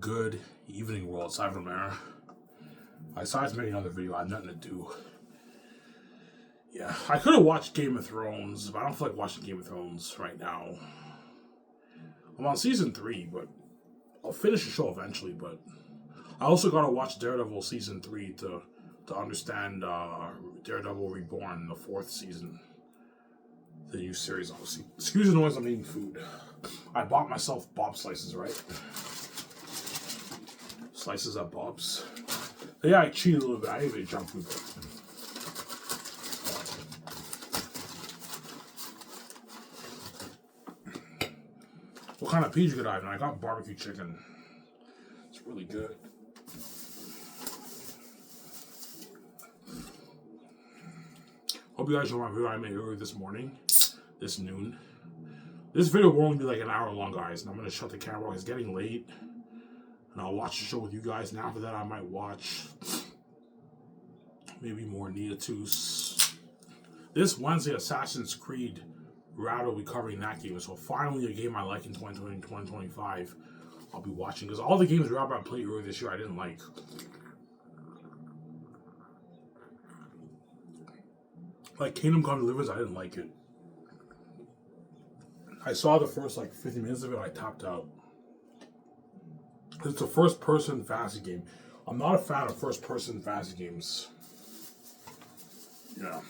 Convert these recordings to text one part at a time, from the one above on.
good evening, world. Cyber Mara. I decided to make another video. I had nothing to do. Yeah, I could have watched Game of Thrones, but I don't feel like watching Game of Thrones right now. I'm on season 3, but I'll finish the show eventually. But I also gotta watch Daredevil season 3 to understand Daredevil Reborn, the 4th season, the new series. Obviously, excuse the noise. I'm eating food. I bought myself Bob slices, right? Slices at Bob's. Yeah, I cheated a little bit. I ate junk food. What kind of pizza could I have? And I got barbecue chicken. It's really good. Hope you guys enjoyed my video I made earlier this morning, this noon. This video will only be like an hour long, guys, and I'm going to shut the camera off. It's getting late, and I'll watch the show with you guys, and after that I might watch maybe more Neatus. This Wednesday, Assassin's Creed Rad will be covering that game, so finally a game I like in 2020 and 2025 I'll be watching, because all the games Rad I played earlier this year I didn't like. Like Kingdom Come Deliverance, I didn't like it. I saw the first like 50 minutes of it, I tapped out. It's a first-person fantasy game. I'm not a fan of first-person fantasy games. Yeah.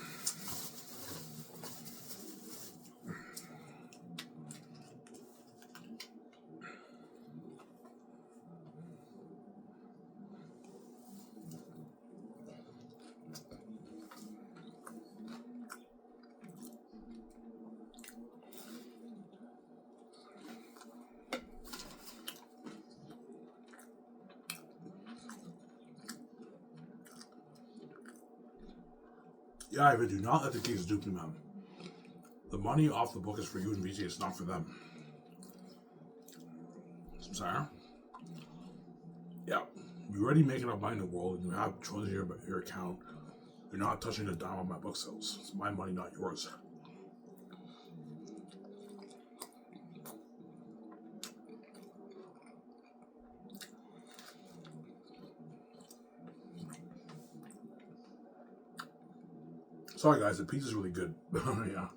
Yeah, I do not let the kids dupe me, man. The money off the book is for you and VJ, it's not for them. I'm sorry? Yeah. You're already making up money in the world, and you have choices in your account. You're not touching a dime of my book sales. It's my money, not yours. Sorry guys, the pizza's really good. Yeah.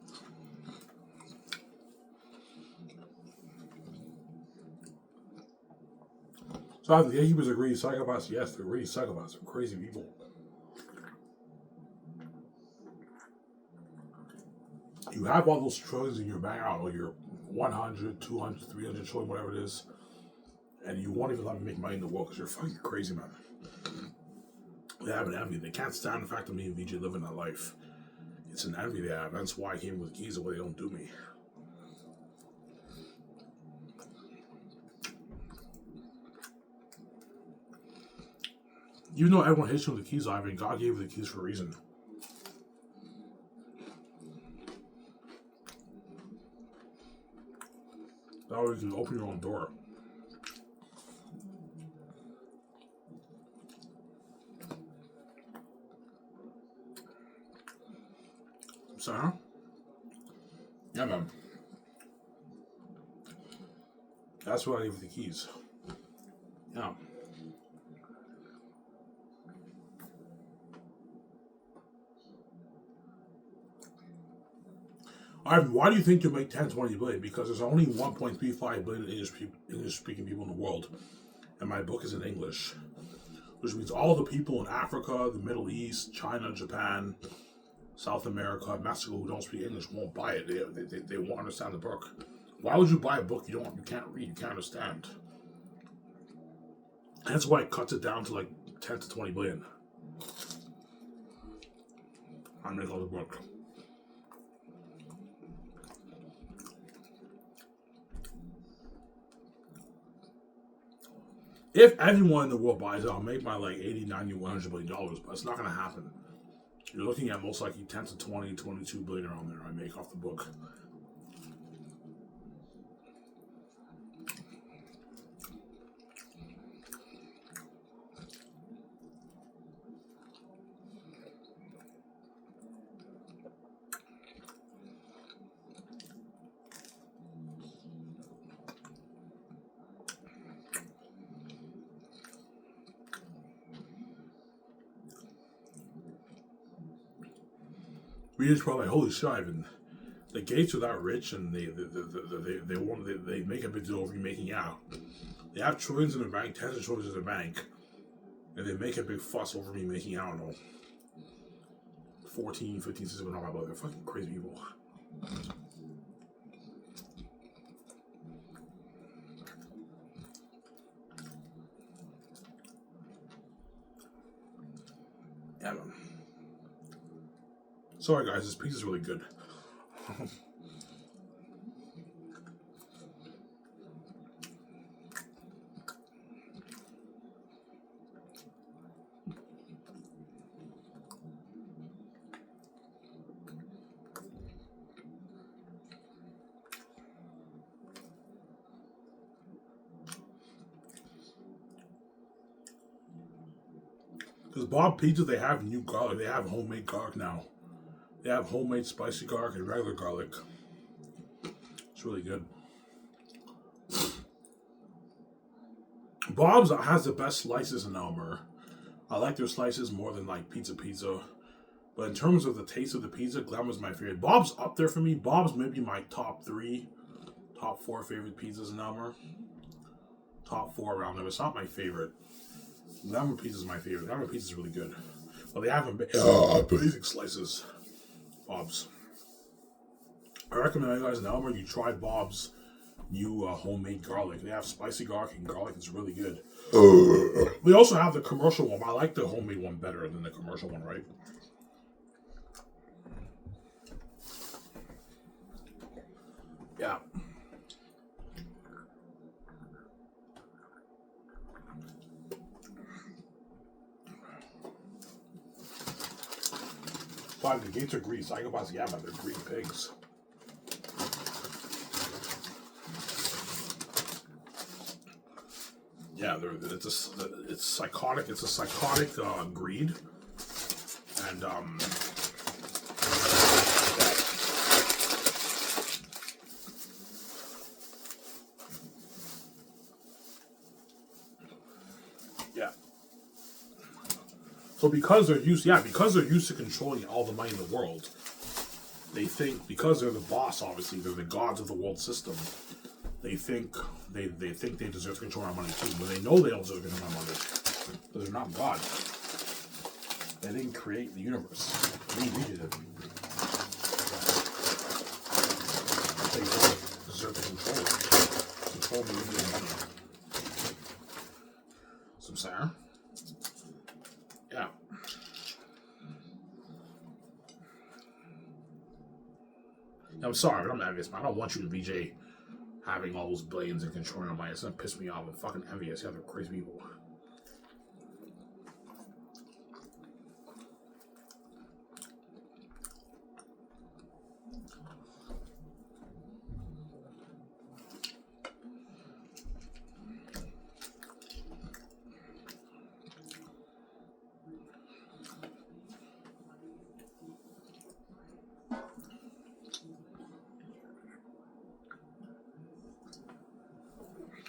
So the gatekeepers agree, psychopaths, yes, they're really psychopaths. They're crazy people. You have all those trillions in your bank account, or your 100, 200, 300 trillion, whatever it is, and you won't even let me make money in the world because you're fucking crazy, man. They have an envy. They can't stand the fact that me and VJ living that life. It's an envy they have. That's why I came with keys the way they don't do me. Even though everyone hates you with the keys, Ivan, God gave you the keys for a reason. That way you can open your own door. Sorry? Yeah, man. That's what I gave you the keys. Yeah. Ivan, why do you think you'll make 10, 20 billion? Because there's only 1.35 billion English-speaking people in the world, and my book is in English, which means all the people in Africa, the Middle East, China, Japan, South America, Mexico who don't speak English won't buy it. They won't understand the book. Why would you buy a book you can't read, you can't understand? That's why it cuts it down to like 10 to 20 billion. I make all the book. If everyone in the world buys it, I'll make my like 80, 90, $100 billion, but it's not going to happen. You're looking at most likely 10 to 20, 22 billion around there I make off the book. We just probably like, holy shit, Ivan. The Gates are that rich, and they make a big deal over you making out. They have trillions in the bank, tens of trillions in the bank, and they make a big fuss over me making, I don't know, 14, 15, 16, on my blood. They're fucking crazy people. Yeah, man. Sorry, guys, this pizza's really good. Because Bob Pizza, they have new garlic. They have homemade garlic now. They have homemade spicy garlic and regular garlic. It's really good. Bob's has the best slices in Elmer. I like their slices more than like Pizza. But in terms of the taste of the pizza, Glamour's my favorite. Bob's up there for me. Bob's maybe my top 4 favorite pizzas in Elmer. Top 4 around there. It's not my favorite. Glamour Pizza is my favorite. Glamour Pizza is really good. But they have amazing slices. Bob's. I recommend you guys in Elmer, you try Bob's new homemade garlic. They have spicy garlic and garlic. It's really good. We also have the commercial one. I like the homemade one better than the commercial one, right? Yeah. But the Gates are green. Psychopaths, yeah, man, they're green pigs. Yeah, it's psychotic. It's a psychotic greed, and yeah. So because they're used to controlling all the money in the world, they think because they're the boss. Obviously, they're the gods of the world system. They think they deserve to control our money too, but they know they don't deserve to control our money because they're not God. They didn't create the universe. We did it. They don't deserve to control the money. Some Sarah. Yeah. I'm sorry, but I'm envious, man. I don't want you to VJ having all those billions and controlling money. It's gonna piss me off. I'm fucking envious. Yeah, they're crazy people.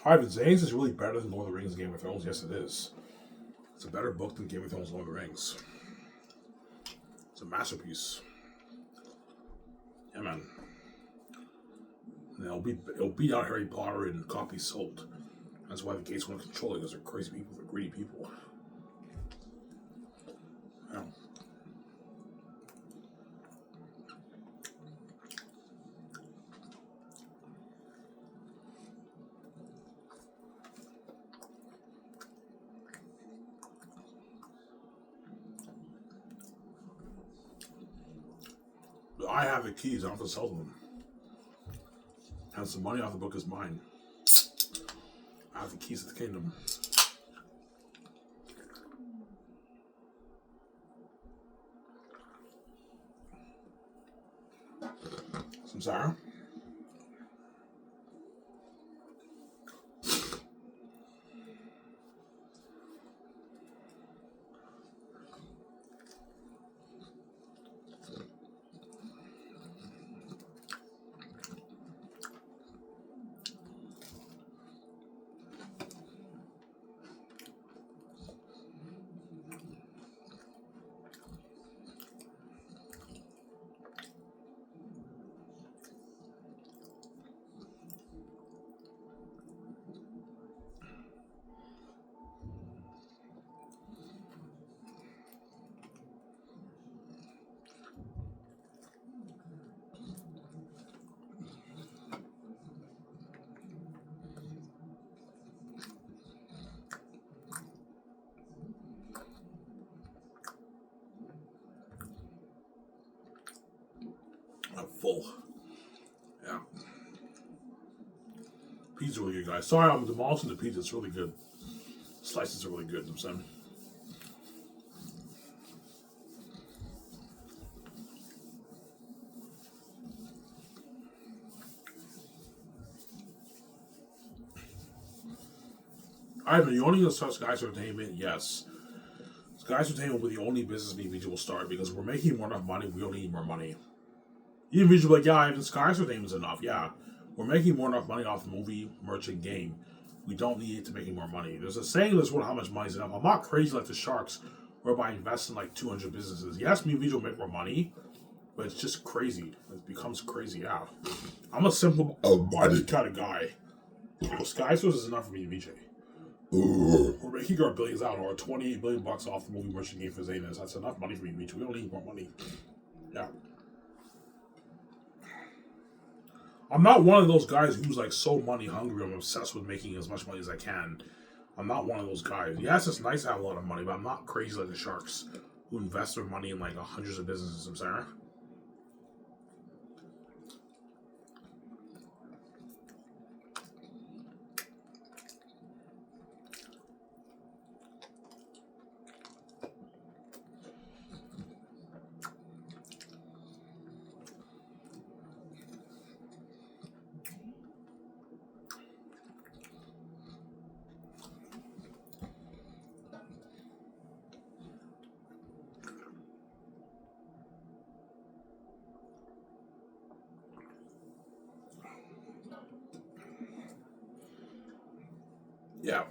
Alright, but Xanus is really better than Lord of the Rings and Game of Thrones. Yes, it is. It's a better book than Game of Thrones and Lord of the Rings. It's a masterpiece. Yeah, man. And it'll beat out Harry Potter in copies sold. That's why the Gates want to control it, because they're crazy people, they're greedy people. Yeah. I have the keys. I don't have to sell them. And some money off the book is mine. I have the keys to the kingdom. Some Sarah. full. Yeah. Pizza really good, guys. Sorry, I'm demolishing the pizza. It's really good. Slices are really good. I'm saying. Ivan, you only gonna start Skies Entertainment? Yes. Skies Entertainment will be the only business me and VJ will start because we're making more enough money. We don't need more money. Even VJ will be like, yeah, Ivan, Skies Entertainment is enough. Yeah. We're making more enough money off the movie, merch, and game. We don't need to make more money. There's a saying in this world how much money is enough. I'm not crazy like the sharks whereby I invest in like 200 businesses. Yes, me and VJ will make more money, but it's just crazy. It becomes crazy, yeah. I'm a simple minded kind of guy. Skies is enough for me and VJ. We're making our billions out, or 28 billion bucks off the movie merchant game for Xanus. That's enough money for me. We don't need more money. Yeah. I'm not one of those guys who's like so money hungry. I'm obsessed with making as much money as I can. I'm not one of those guys. Yes, it's nice to have a lot of money, but I'm not crazy like the sharks who invest their money in like hundreds of businesses. I'm sorry. Yeah.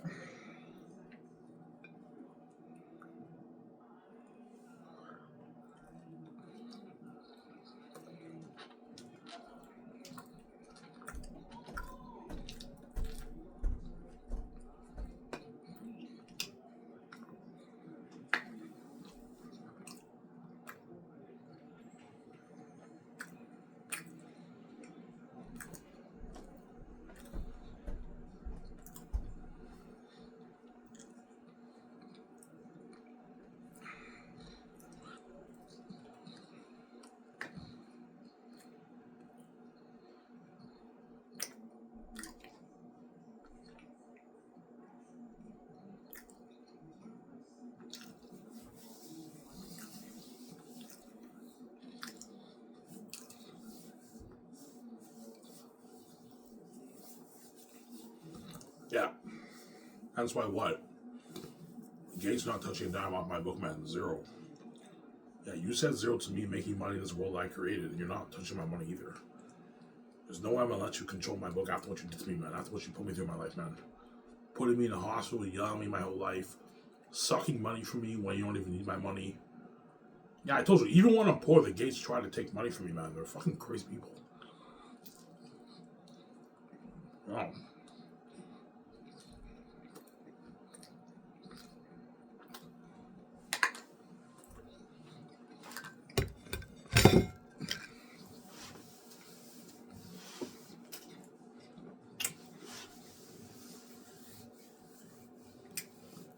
Yeah. That's why what? Gates not touching a dime off my book, man. Zero. Yeah, you said zero to me making money in this world I created, and you're not touching my money either. There's no way I'm gonna let you control my book after what you did to me, man. After what you put me through in my life, man. Putting me in the hospital, yelling at me my whole life, sucking money from me when you don't even need my money. Yeah, I told you, even when I'm poor, the Gates try to take money from me, man. They're fucking crazy people. Oh.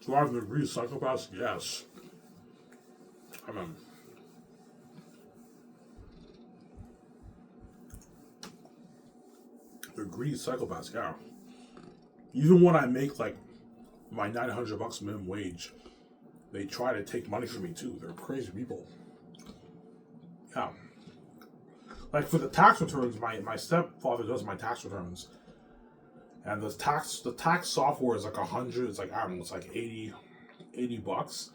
Do I have to agree psychopaths? Yes. I mean, they're greedy psychopaths, yeah. Even when I make like my $900 minimum wage, they try to take money from me too. They're crazy people. Yeah. Like for the tax returns, my stepfather does my tax returns. And the tax software is like 100, it's like, I don't know, it's like 80 bucks.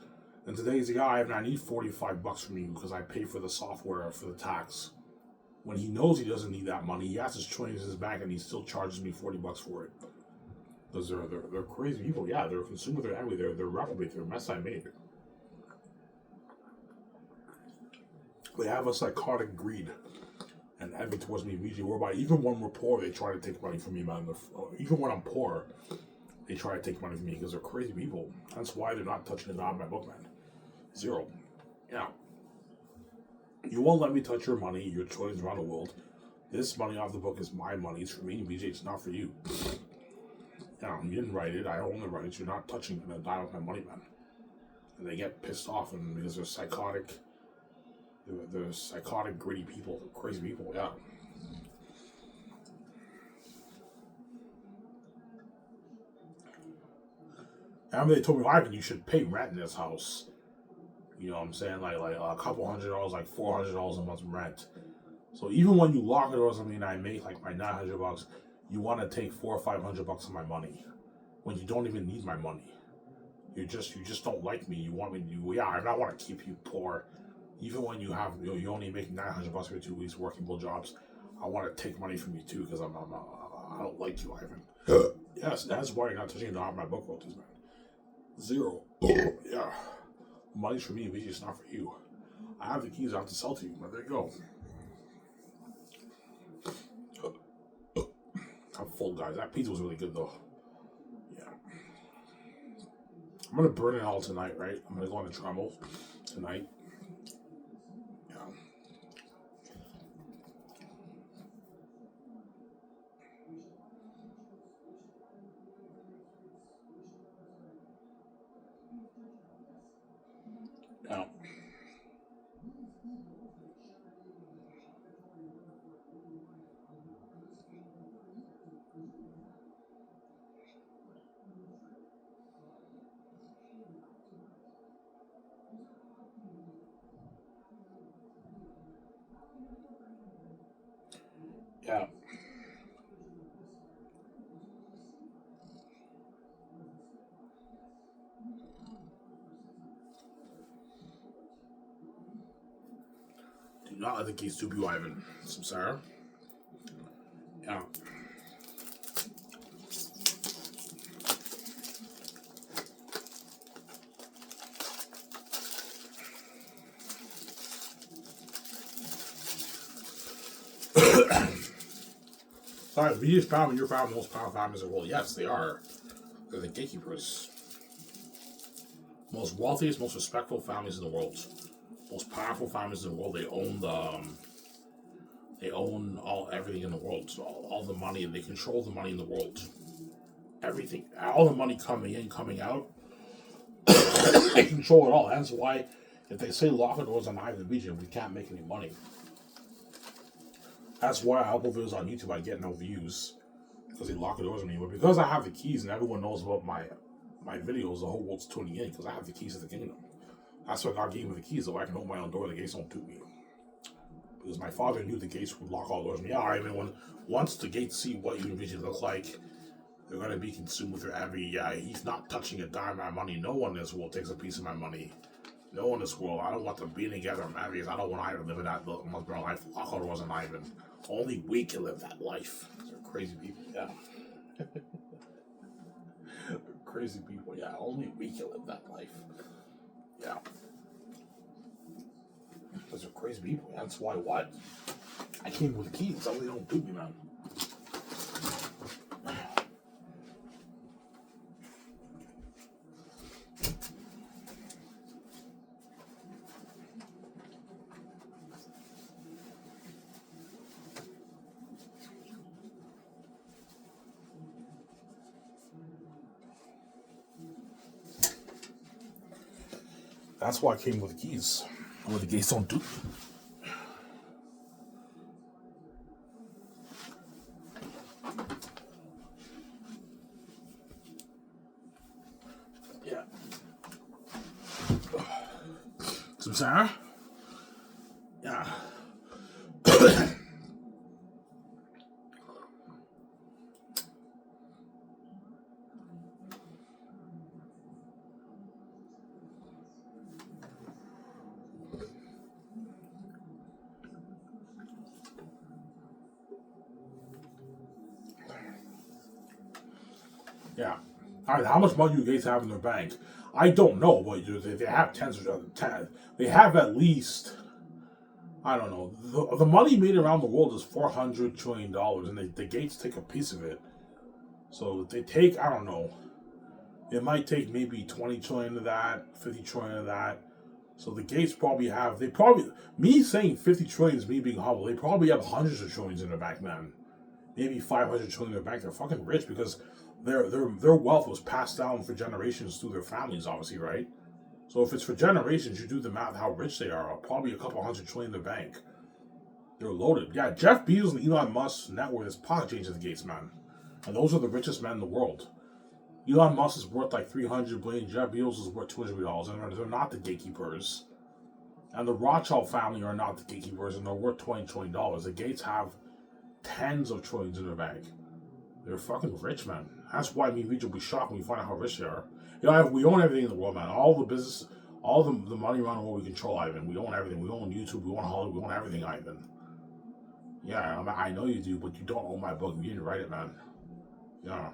And today's the guy, and I need 45 bucks from you because I pay for the software for the tax. When he knows he doesn't need that money, he has his change in his bank and he still charges me 40 bucks for it. Because they're crazy people. Yeah, they're consumer, they're angry, they're reprobate, they're a mess I made. They have a psychotic greed and envy towards me immediately, whereby even when we're poor, they try to take money from me, man. Even when I'm poor, they try to take money from me because they're crazy people. That's why they're not touching the dime of my book, man. Zero. Yeah. You won't let me touch your money, your choices around the world. This money off the book is my money. It's for me, BJ. It's not for you. You didn't write it. I own the rights. You're not touching the dime of my money, man. And they get pissed off and because they're psychotic. They're psychotic, gritty people, crazy people, yeah. I remember they told me, Ivan, you should pay rent in this house. You know what I'm saying? Like a couple $100, like $400 a month rent. So even when you lock the doors, I mean, I make like my $900, you want to take $400 or $500 of my money when you don't even need my money. You just don't like me. You want me to, yeah, I don't want to keep you poor. Even when you only make $900 for 2 weeks working both jobs, I want to take money from you too because I don't like you, Ivan. Yes, that's why you're not touching the my book royalties, man. Zero. Yeah. Money's for me, but it's not for you. I have the keys I have to sell to you, but there you go. I'm full, guys. That pizza was really good, though. Yeah. I'm gonna burn it all tonight, right? I'm gonna go on the Tremble tonight. Yeah. Yeah. Yeah. Do not let the keys to you, Ivan. Some Sarah. Yeah. Sorry, we just found your family, most powerful families in the world. Yes, they are. They're the gatekeepers. Most wealthiest, most respectful families in the world. Most powerful families in the world. They own everything in the world. So all the money, and they control the money in the world. Everything, all the money coming in, coming out, they control it all. That's why, if they say lock the doors on the region, we can't make any money. That's why I upload videos on YouTube. I get no views because they lock the doors on me. But because I have the keys and everyone knows about my videos, the whole world's tuning in because I have the keys to the kingdom. That's why God gave me the keys, so I can open my own door. The gates don't do me. Because my father knew the gates would lock all doors. Yeah, I mean, once the gates see what Univision look like, they're going to be consumed with their every. Yeah, he's not touching a dime of my money. No one in this world takes a piece of my money. No one in this world. I don't want them being together and married. I don't want Ivan living that must-burn life. Lock all doors on Ivan. Only we can live that life. They're crazy people. Yeah. Crazy people. Yeah, only we can live that life. Yeah. Those are crazy people. That's why what? I came with keys. That's why they don't do me, man. That's why I came with the keys. Where the gates don't do. Yeah. Some Sarah? Yeah. Yeah. All right, how much money do Gates have in their bank? I don't know, but they have tens of ten. They have at least, I don't know. The money made around the world is $400 trillion, and the Gates take a piece of it. So they take, I don't know. It might take maybe 20 trillion of that, 50 trillion of that. So the Gates me saying 50 trillion is me being humble. They probably have hundreds of trillions in their bank, man. Maybe 500 trillion in their bank. They're fucking rich because their wealth was passed down for generations through their families, obviously, right? So if it's for generations, you do the math how rich they are. Probably a couple $100 trillion in their bank. They're loaded. Yeah, Jeff Bezos and Elon Musk's net worth is pocket change at the gates, man. And those are the richest men in the world. Elon Musk is worth like $300 billion. Jeff Bezos is worth $200 billion. And they're not the gatekeepers. And the Rothschild family are not the gatekeepers, and they're worth $20 trillion. The Gates have tens of trillions in their bank. They're fucking rich, man. That's why me and Vijay will be shocked when we find out how rich they are. You know, we own everything in the world, man. All the business, all the money around the world we control, Ivan. We own everything. We own YouTube. We own Hollywood. We own everything, Ivan. Yeah, I know you do, but you don't own my book. You didn't write it, man. Yeah.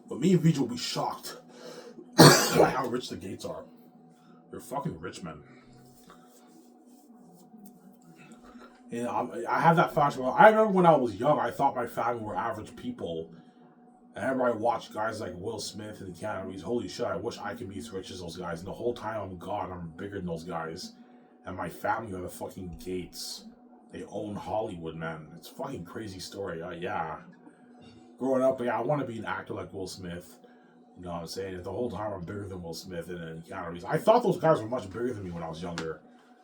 But me and Vijay will be shocked by how rich the Gates are. They're fucking rich men. And I have that fashion. I remember when I was young, I thought my family were average people. And whenever I watch guys like Will Smith and the Keanu, holy shit, I wish I could be as rich as those guys. And the whole time I'm gone, I'm bigger than those guys. And my family are the fucking Gates. They own Hollywood, man. It's a fucking crazy story. Yeah. Growing up, yeah, I want to be an actor like Will Smith. You know what I'm saying? And the whole time I'm bigger than Will Smith and Keanu. I thought those guys were much bigger than me when I was younger.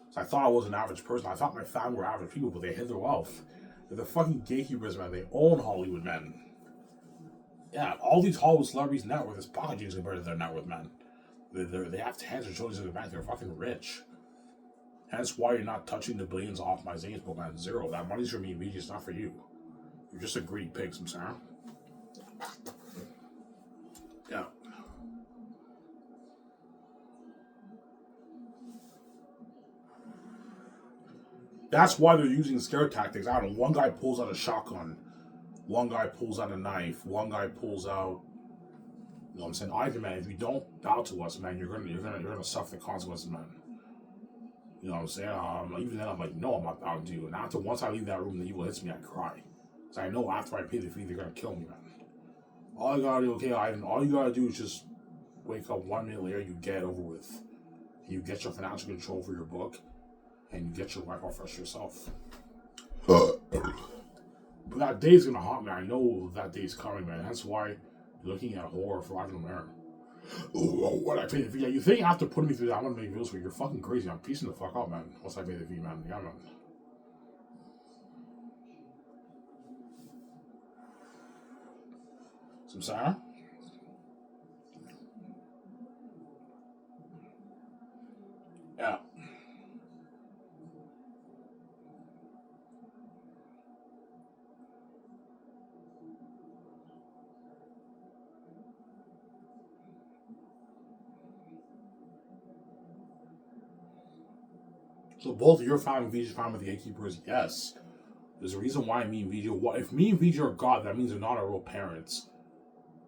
So I thought I was an average person. I thought my family were average people, but they hid their wealth. They're the fucking gatekeepers, man. They own Hollywood, man. Yeah, all these Hollywood celebrities' net worth is pocket change compared to their net worth, man. They have tens of trillions in their bank. They're fucking rich. Hence why you're not touching the billions off my Xanus book, man. Zero. That money's for me and it's not for you. You're just a greedy pig, I'm sorry. Yeah. That's why they're using scare tactics. I don't know. One guy pulls out a shotgun. One guy pulls out a knife. One guy pulls out. You know what I'm saying? Either, man, if you don't bow to us, man, you're gonna suffer the consequences, man. You know what I'm saying? Even then, I'm like, no, I'm not bowing to you. And after once I leave that room, the evil hits me, I cry. Because I know after I pay the fee, they're gonna kill me, man. All you gotta do, okay, Ivan, all you gotta do is just wake up 1 minute later, you get it over with. You get your financial control for your book, and you get your life off fresh yourself. But that day's gonna haunt me. I know that day's coming, man. That's why you're looking at horror for Ivan America. What I pay the fee? Yeah, you think after putting me through that, I'm gonna make videos for you? You're fucking crazy. I'm piecing the fuck out, man. Once I pay the fee, man. Yeah, man. Some Sarah? Yeah. So both your family and Vijay's family with the gatekeepers, yes. There's a reason why me and Vijay. If me and Vijay are God, that means they're not our real parents.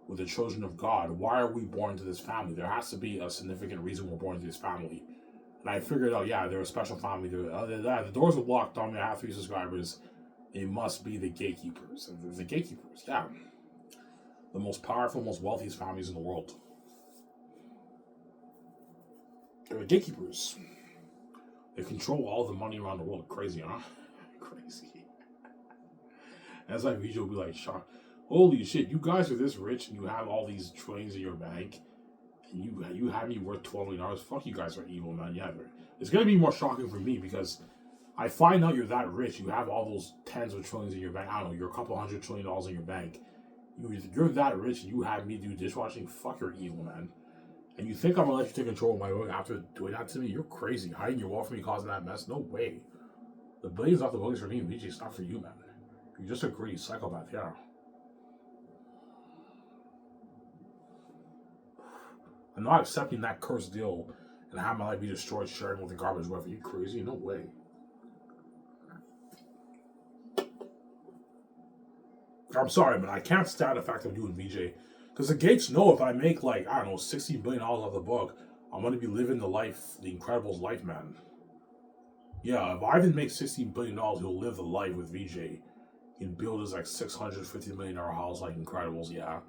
With the children of God, why are we born to this family? There has to be a significant reason we're born to this family. And I figured out, yeah, they're a special family. The doors are locked on me. I have 3 subscribers. They must be the gatekeepers. And the gatekeepers, yeah. The most powerful, most wealthiest families in the world. They're the gatekeepers. They control all the money around the world. Crazy, huh? Crazy. That's like Vijay will be like, shocked. Holy shit, you guys are this rich and you have all these trillions in your bank and you have me worth $12 million. Fuck, you guys are evil, man. Yeah, it's going to be more shocking for me because I find out you're that rich. You have all those tens of trillions in your bank. I don't know, you're a couple $100 trillion in your bank. You're that rich and you have me do dishwashing. Fuck, you're evil, man. And you think I'm going to let you take control of my work after doing that to me? You're crazy. Hiding your wealth from me, causing that mess? No way. The billions off the billions for me and VJ. It's not for you, man. You're just a greedy psychopath, yeah. I'm not accepting that cursed deal and have my life be destroyed sharing with the garbage web. Are you crazy? No way. I'm sorry, but I can't stand the fact I'm doing VJ. Because the Gates know if I make like, I don't know, $16 billion off the book, I'm going to be living the life, the Incredibles life, man. Yeah, if Ivan makes $16 billion, he'll live the life with VJ. He can build his like $650 million house like Incredibles, yeah.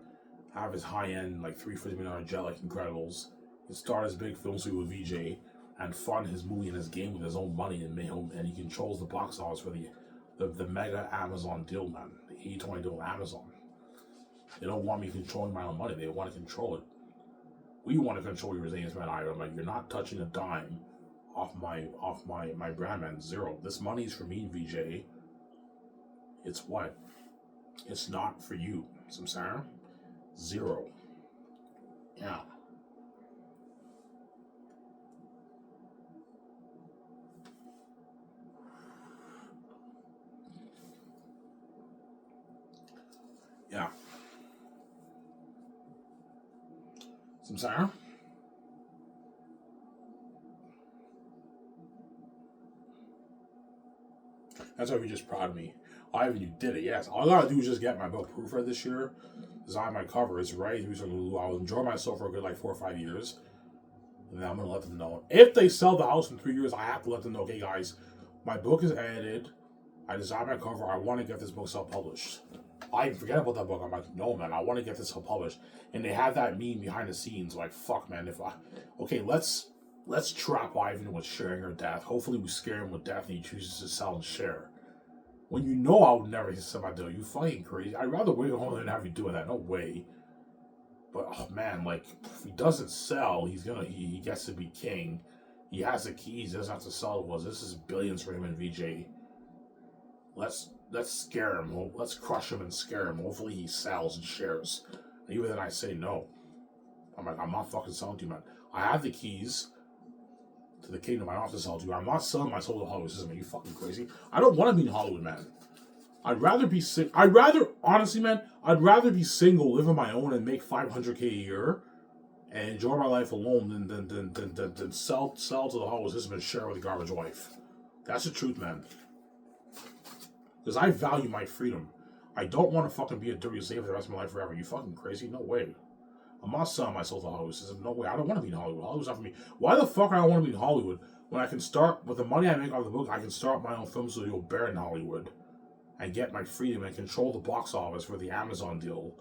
Have his high-end, like $350 million jet like Incredibles. He start his big film suite with VJ and fund his movie and his game with his own money and he controls the box office for the mega Amazon deal, man. The 80-20 deal with Amazon. They don't want me controlling my own money. They want to control it. We want to control your Xanus man item. Like, you're not touching a dime off my brand, man. Zero. This money is for me, VJ. It's what? It's not for you. Samsara? Zero. Yeah. Yeah. Samsara? That's why you're just proud of me. Ivan, you did it, yes. All I gotta do is just get my book proofread this year, design my covers, right? I'll enjoy myself for a good 4 or 5 years. And then I'm gonna let them know. If they sell the house in 3 years, I have to let them know, okay guys, my book is edited, I designed my cover, I want to get this book self-published. I forget about that book. I'm like, no man, I want to get this self-published. And they have that meme behind the scenes, like, fuck man, let's trap Ivan with sharing or death. Hopefully we scare him with death and he chooses to sell and share. When you know I would never hit somebody, you fucking crazy. I'd rather wait home than have you doing that. No way. But oh man, if he doesn't sell, he gets to be king. He has the keys. He doesn't have to sell to us. This is billions for him and VJ. Let's scare him. Let's crush him and scare him. Hopefully he sells and shares. And even then I say no. I'm like, I'm not fucking selling to you, man. I have the keys to the kingdom. I don't have to sell to you. I'm not selling my soul to Hollywood system. Are you fucking crazy? I don't want to be in Hollywood, man. I'd rather be honestly, man, I'd rather be single, live on my own, and make $500K a year, and enjoy my life alone than sell to the Hollywood system and share with a garbage wife. That's the truth, man. Because I value my freedom. I don't want to fucking be a dirty slave for the rest of my life forever. You fucking crazy? No way. I'm not selling myself to Hollywood system. No way. I don't want to be in Hollywood. Hollywood's not for me. Why the fuck I don't want to be in Hollywood when I can start, with the money I make off the book, I can start my own film studio bare in Hollywood and get my freedom and control the box office for the Amazon deal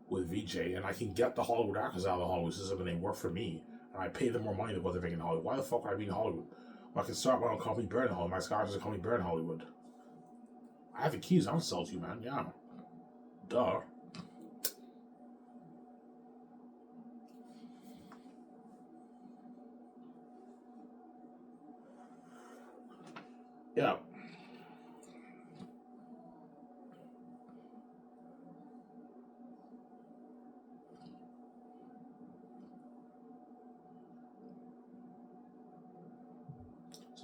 with VJ, and I can get the Hollywood actors out of the Hollywood system and they work for me, and I pay them more money than what they're making in Hollywood. Why the fuck would I be in Hollywood? Well, I can start my own company bare in Hollywood. My Scars is a company bare in Hollywood. I have the keys. I'll sell to you, man. Yeah. Duh. Yeah.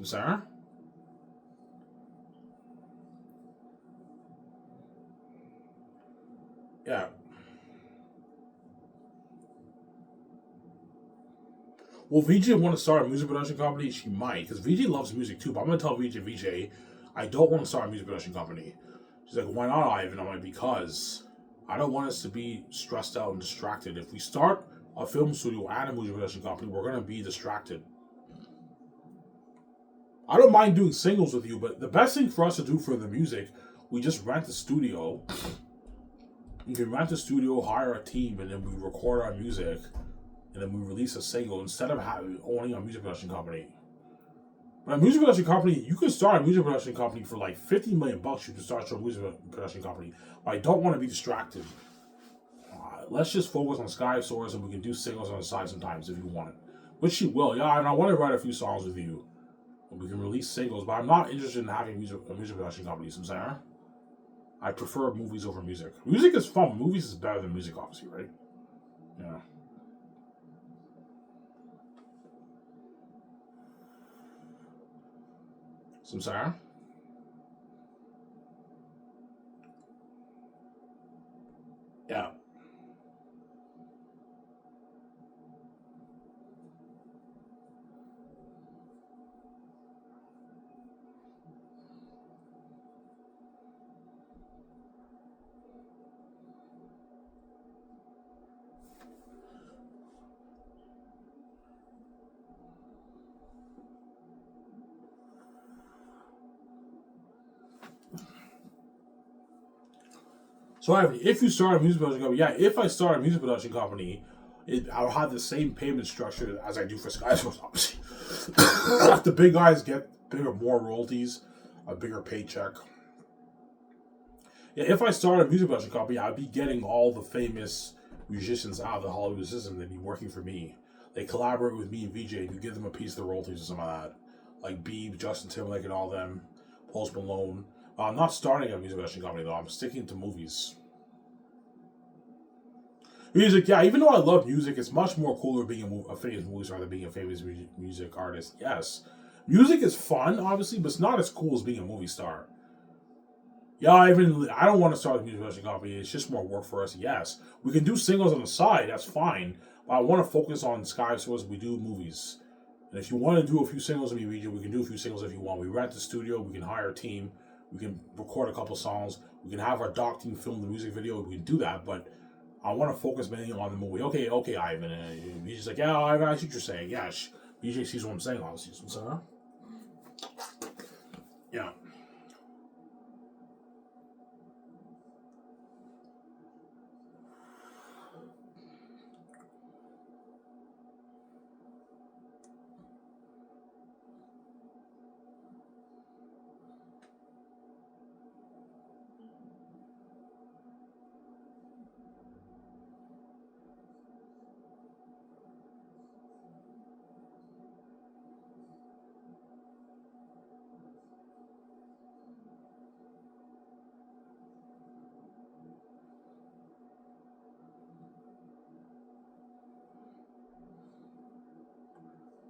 Sarah? Yeah. Well, VJ want to start a music production company? She might, because VJ loves music too. But I'm going to tell VJ, I don't want to start a music production company. She's like, why not, Ivan? I'm like, because I don't want us to be stressed out and distracted. If we start a film studio and a music production company, we're going to be distracted. I don't mind doing singles with you, but the best thing for us to do for the music, we just rent a studio. You can rent a studio, hire a team, and then we record our music, and then we release a single instead of owning a music production company. But a music production company, you can start a music production company for like $50 million. You can start your music production company. But I don't want to be distracted. Let's just focus on Sky Source, and we can do singles on the side sometimes if you want it. Which she will, yeah, and I want to write a few songs with you. And we can release singles, but I'm not interested in having a music production company, Samsara. I prefer movies over music. Music is fun. Movies is better than music, obviously, right? Yeah. Samsara? Yeah. So if you start a music production company, if I start a music production company, I'll have the same payment structure as I do for Sky Source, obviously. The big guys get more royalties, a bigger paycheck. Yeah, if I started a music production company, I'd be getting all the famous musicians out of the Hollywood system. They'd be working for me. They collaborate with me and VJ, and you give them a piece of the royalties or something like that. Like Beeb, Justin Timberlake, and all them. Post Malone. I'm not starting a music production company though. I'm sticking to movies. Music, yeah. Even though I love music, it's much more cooler being a famous movie star than being a famous music artist. Yes, music is fun, obviously, but it's not as cool as being a movie star. Yeah, I don't want to start a music production company. It's just more work for us. Yes, we can do singles on the side. That's fine. But I want to focus on Sky Source. We do movies, and if you want to do a few singles in the region, we can do a few singles if you want. We rent the studio. We can hire a team. We can record a couple songs. We can have our doc team film the music video. We can do that, but I want to focus mainly on the movie. Okay, Ivan. And he's like, yeah, I see what you're saying. Yeah, BJ sees what I'm saying. Obviously, so yeah.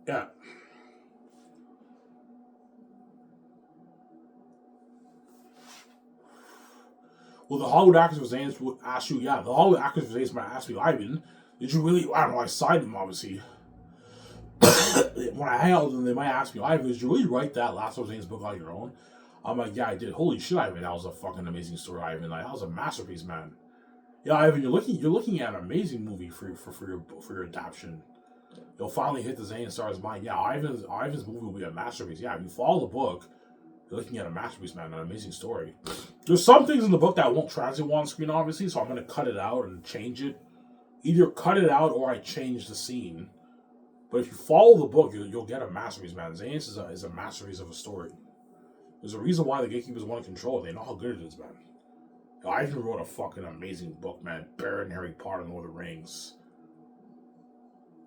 Yeah. Well, the Hollywood Actors for Xanus would ask you, yeah, the Hollywood Actors for Xanus might ask me, Ivan, did you really, I don't know, I signed them, obviously. When I hang out with them, they might ask me, Ivan, did you really write that Last of Xanus book on your own? I'm like, yeah, I did. Holy shit, Ivan, that was a fucking amazing story, Ivan. Like, that was a masterpiece, man. Yeah, Ivan, you're looking at an amazing movie for your adaptation. You'll finally hit the Xanus star's mind. Yeah, Ivan's movie will be a masterpiece. Yeah, if you follow the book, you're looking at a masterpiece, man, an amazing story. There's some things in the book that won't translate on screen, obviously, so I'm going to cut it out and change it. Either cut it out or I change the scene. But if you follow the book, you'll get a masterpiece, man. Xanus is a masterpiece of a story. There's a reason why the gatekeepers want to control it. They know how good it is, man. I even wrote a fucking amazing book, man. Baron Harry Potter and Lord of the Rings.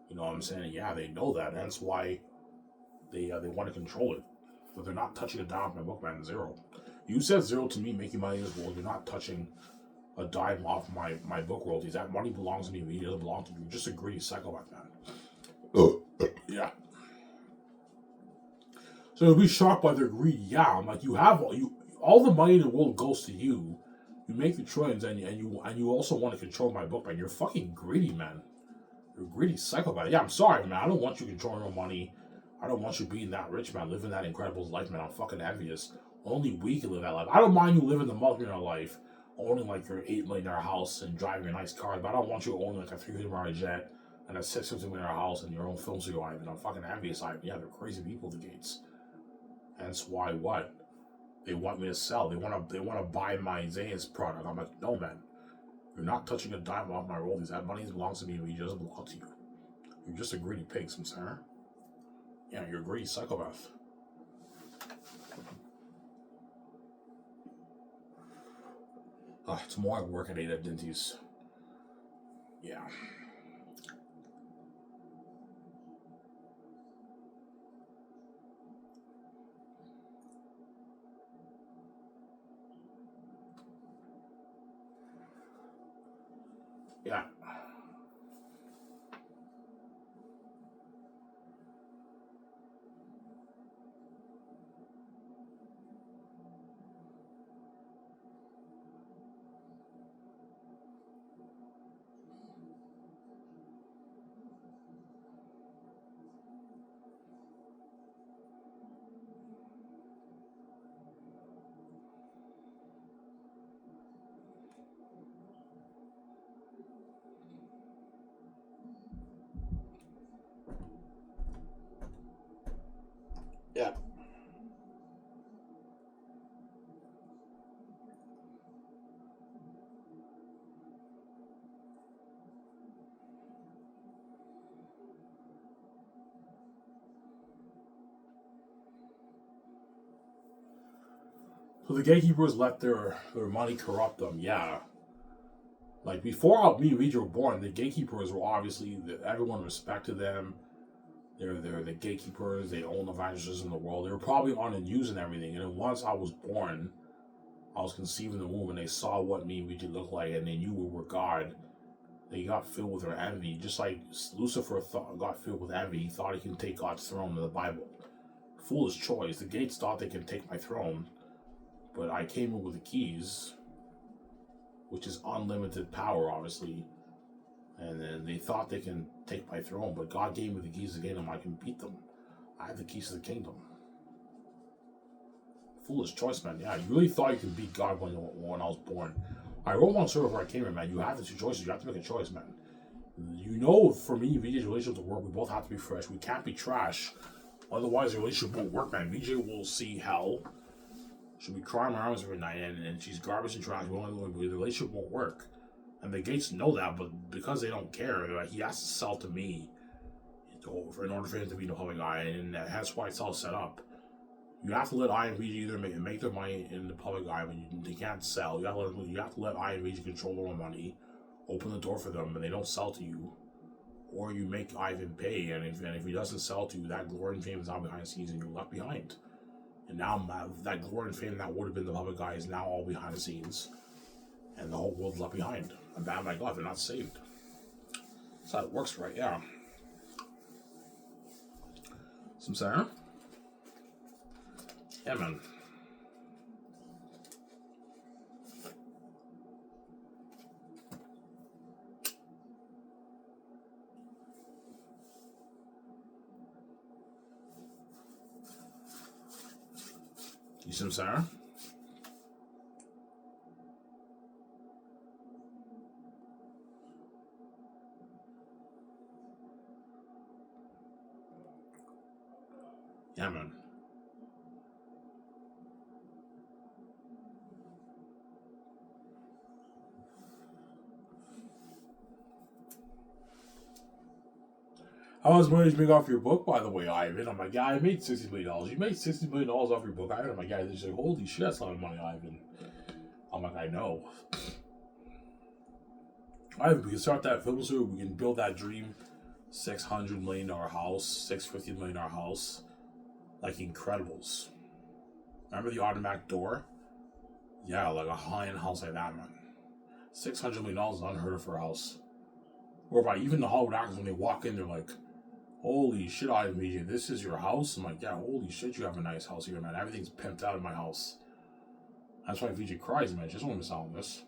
You know what I'm saying? Yeah, they know that. That's why they want to control it. But they're not touching a dime off my book, man. Zero. You said zero to me, making money in this world. You're not touching a dime off my book royalties. That money belongs to me. It doesn't belong to you. You're just a greedy psychopath, man. Oh. Yeah. So you'll be shocked by their greed. Yeah, I'm like, you have all the money in the world goes to you. You make the trillions, and you also want to control my book, man. You're fucking greedy, man. You're a greedy psychopath. Yeah, I'm sorry, man. I don't want you controlling your money. I don't want you being that rich, man. Living that incredible life, man. I'm fucking envious. Only we can live that life. I don't mind you living the multi-millionaire life, owning like your $8 million house and driving a nice car, but I don't want you owning like a $3 million jet and a $650 million house and your own film studio, Ivan. I'm fucking envious, Ivan. Yeah, they're crazy people, the Gates. Hence why what? They want me to sell. They want to buy my Xanus product. I'm like, no, man. You're not touching a dime off my royalties. That money belongs to me. It doesn't belong to you. You're just a greedy pig, Samsara. Yeah, you're a greedy psychopath. Tomorrow I work at 8 at Dinty's. Yeah. Yeah. So the gatekeepers let their money corrupt them. Yeah. Like before me and VJ were born, the gatekeepers were obviously everyone respected them. They're the gatekeepers. They own the advantages in the world. They were probably on the news and everything. And then once I was born, I was conceived in the womb, and they saw what me and VJ looked like, and they knew we were God. They got filled with their envy, just like Lucifer got filled with envy. He thought he can take God's throne in the Bible. Foolish choice. The gates thought they can take my throne, but I came in with the keys, which is unlimited power, obviously. And then they thought they can take my throne, but God gave me the keys to the kingdom. I can beat them. I have the keys to the kingdom. Foolish choice, man. Yeah, you really thought you could beat God when I was born. I wrote one server where I came in, man. You have the two choices. You have to make a choice, man. You know, for me, VJ's relationship to work, we both have to be fresh. We can't be trash. Otherwise, the relationship won't work, man. VJ will see hell. She'll be crying my arms every night, and she's garbage and trash. The relationship won't work. And the Gates know that, but because they don't care, he has to sell to me in order for him to be the public eye, and that's why it's all set up. You have to let I and VG either make their money in the public eye, but they can't sell. You have to let I and VG control their own money, open the door for them, and they don't sell to you, or you make Ivan pay. And if he doesn't sell to you, that glory and fame is now behind the scenes, and you're left behind. And now that glory and fame that would have been the public eye is now all behind the scenes, and the whole world's left behind. And bad, my God, they're not saved. That's how it works, right? Yeah. Some Sarah? Yeah, man. You some Sarah? Yeah, man. How much money did you make off your book, by the way, Ivan? I'm like, yeah, I made $60 million. You made $60 million off your book, Ivan? I'm like, yeah, they're like, holy shit, that's a lot of money, Ivan. I'm like, I know. Ivan, we can start that film soon. We can build that dream $600 million house, $650 million house, like Incredibles. Remember the automatic door? Yeah, like a high-end house like that, man. $600 million is unheard of for a house. Whereby even the Hollywood actors, when they walk in, they're like, holy shit, Ivan VJ, this is your house? I'm like, yeah, holy shit, you have a nice house here, man. Everything's pimped out in my house. That's why VJ cries, man. Just want to miss out on this.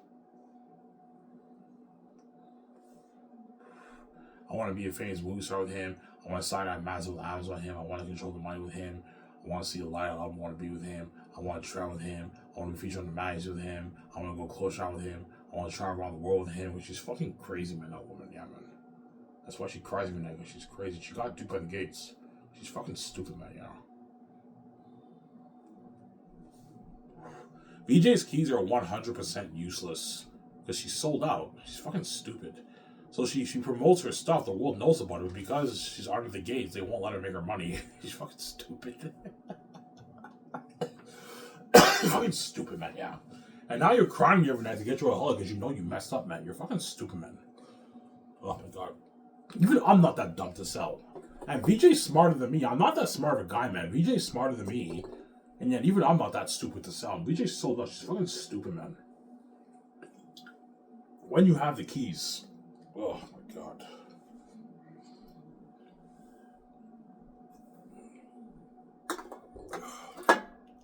I want to be a famous movie star with him. I want to sign out massive albums with him. I want to control the money with him. I want to see a light. I want to be with him. I want to travel with him. I want to be featured on the magazine with him. I want to go close shot with him. I want to travel around the world with him, which is fucking crazy, man, that woman. Yeah, man. That's why she cries every night, because she's crazy. She got duped by the Gates. She's fucking stupid, man, you know. VJ's keys are 100% useless because she's sold out. She's fucking stupid. So she promotes her stuff. The world knows about it, but because she's under the Gates, they won't let her make her money. She's fucking stupid. Fucking stupid, man, yeah. And now you're crying every night to get you a hug because you know you messed up, man. You're fucking stupid, man. Oh my God. Even I'm not that dumb to sell. And VJ's smarter than me. I'm not that smart of a guy, man. VJ's smarter than me. And yet even I'm not that stupid to sell. VJ's so much. She's fucking stupid, man. When you have the keys. Oh my God.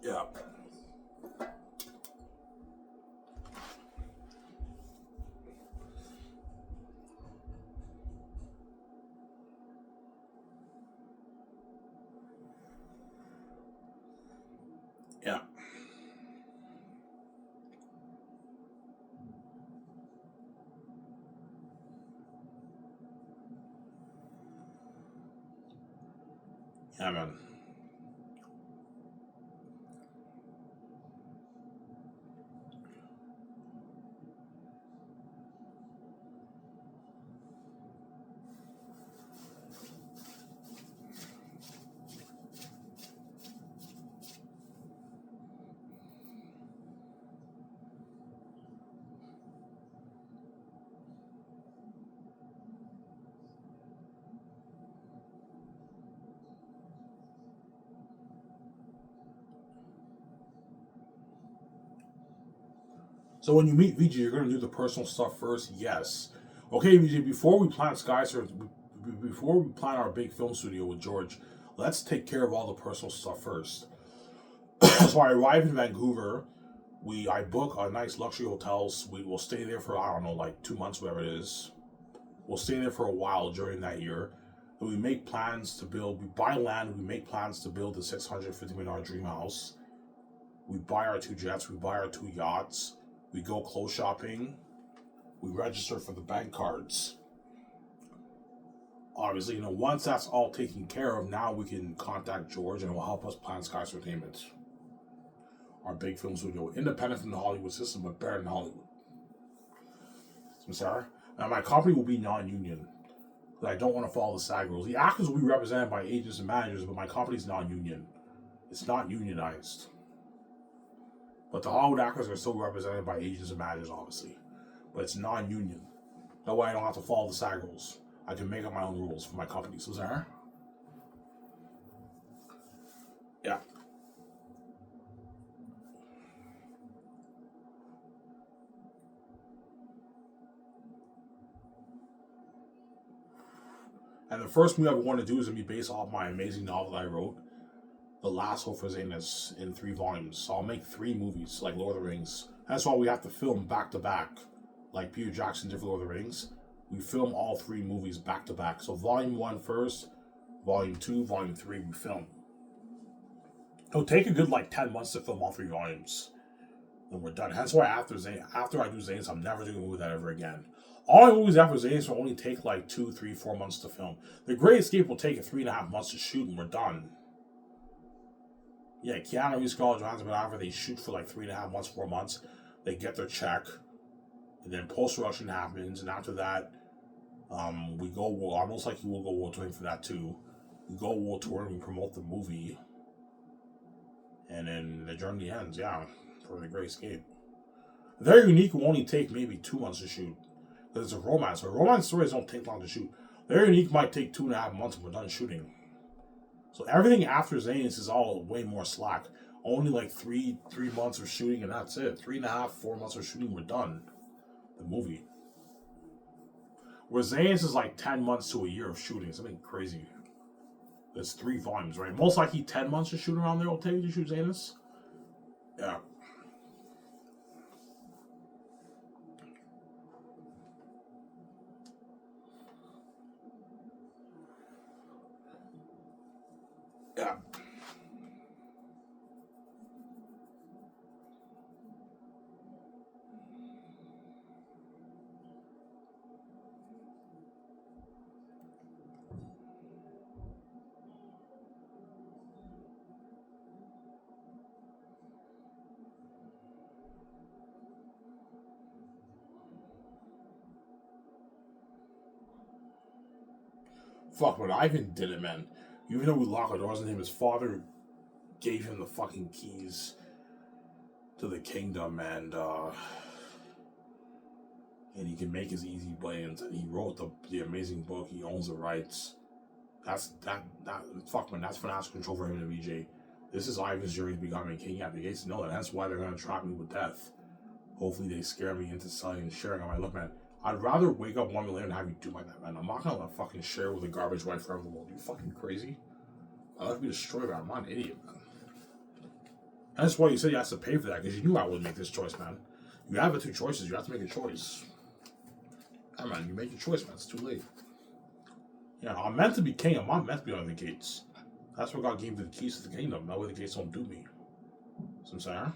Yeah. Yeah. Yeah, man. So when you meet VJ, you're gonna do the personal stuff first. Yes. Okay, VJ. Before we plan before we plan our big film studio with George, let's take care of all the personal stuff first. So I arrive in Vancouver. I book a nice luxury hotels. We will stay there for, I don't know, like 2 months, whatever it is. We'll stay there for a while during that year. And we make plans to build. We buy land. We make plans to build the $650 million dream house. We buy our 2 jets. We buy our 2 yachts. We go clothes shopping. We register for the bank cards. Obviously, once that's all taken care of, now we can contact George and it will help us plan Skies Entertainment. Our big film studio, independent from the Hollywood system, but better than Hollywood. I'm sorry. Now, my company will be non-union. I don't want to follow the SAG rules. The actors will be represented by agents and managers, but my company's non-union. It's not unionized. But the Hollywood actors are still represented by agents and managers, obviously. But it's non-union. That way I don't have to follow the SAG rules. I can make up my own rules for my company. So, there? Yeah. And the first movie I want to do is going to be based off my amazing novel that I wrote, The Last Hope for Xanus, in 3 volumes. So I'll make 3 movies, like Lord of the Rings. That's why we have to film back to back, like Peter Jackson did for Lord of the Rings. We film all 3 movies back to back. So Volume 1 first, Volume 2, Volume 3 we film. It'll take a good 10 months to film all 3 volumes. Then we're done. That's why after I do Xanus, I'm never doing a movie that ever again. All my movies after Xanus will only take 2, 3, 4 months to film. The Great Escape will take 3.5 months to shoot and we're done. Yeah, Keanu Reeves, Scarlett Johansson, whatever, they shoot for 3.5 months, 4 months. They get their check. And then post-production happens. And after that, we go, almost like you will go world touring for that too. We go world touring, we promote the movie. And then the journey ends, yeah, for The Great Escape. Very Unique will only take maybe 2 months to shoot. Because it's a romance. So romance stories don't take long to shoot. Very Unique might take 2.5 months and we're done shooting. So everything after Xanus is all way more slack. Only 3 months of shooting and that's it. 3.5, 4 months of shooting, we're done. The movie. Where Xanus is 10 months to a year of shooting. Something crazy. There's 3 volumes, right? Most likely 10 months to shoot around there will take to shoot Xanus. Yeah. Yeah. Fuck, but Ivan did it, man. Even though we locked our doors on him, his father gave him the fucking keys to the kingdom, and he can make his easy plans. And he wrote the amazing book. He owns the rights. Fuck, man. That's financial control for him and VJ. This is Ivan's journey to becoming king. Yeah, the gates know that. That's why they're gonna trap me with death. Hopefully, they scare me into selling and sharing. I'm like, look, man. I'd rather wake up 1 million and have you do like that, man. I'm not gonna fucking share with a garbage wife forever the world. You fucking crazy? I'd like to be destroyed, man. I'm not an idiot, man. And that's why you said you have to pay for that, because you knew I would make this choice, man. You have the 2 choices. You have to make a choice. Yeah, man. You make your choice, man. It's too late. Yeah, I'm meant to be king. I'm not meant to be on the gates. That's what God gave me the keys to the kingdom. That way the gates don't do me. See what I'm saying?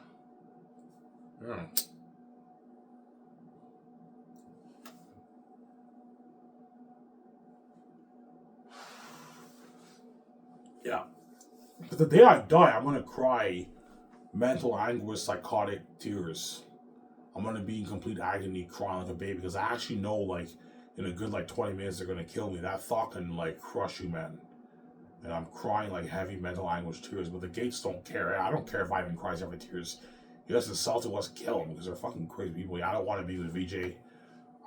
Yeah. Yeah. But the day I die, I'm gonna cry mental anguish, psychotic tears. I'm gonna be in complete agony, crying like a baby, because I actually know, in a good 20 minutes they're gonna kill me. That thought can crush you, man. And I'm crying heavy mental anguish tears, but the gates don't care. I don't care if Ivan cries every tears. He just insulted us, kill him, because they're fucking crazy people. Yeah, I don't want to be with VJ.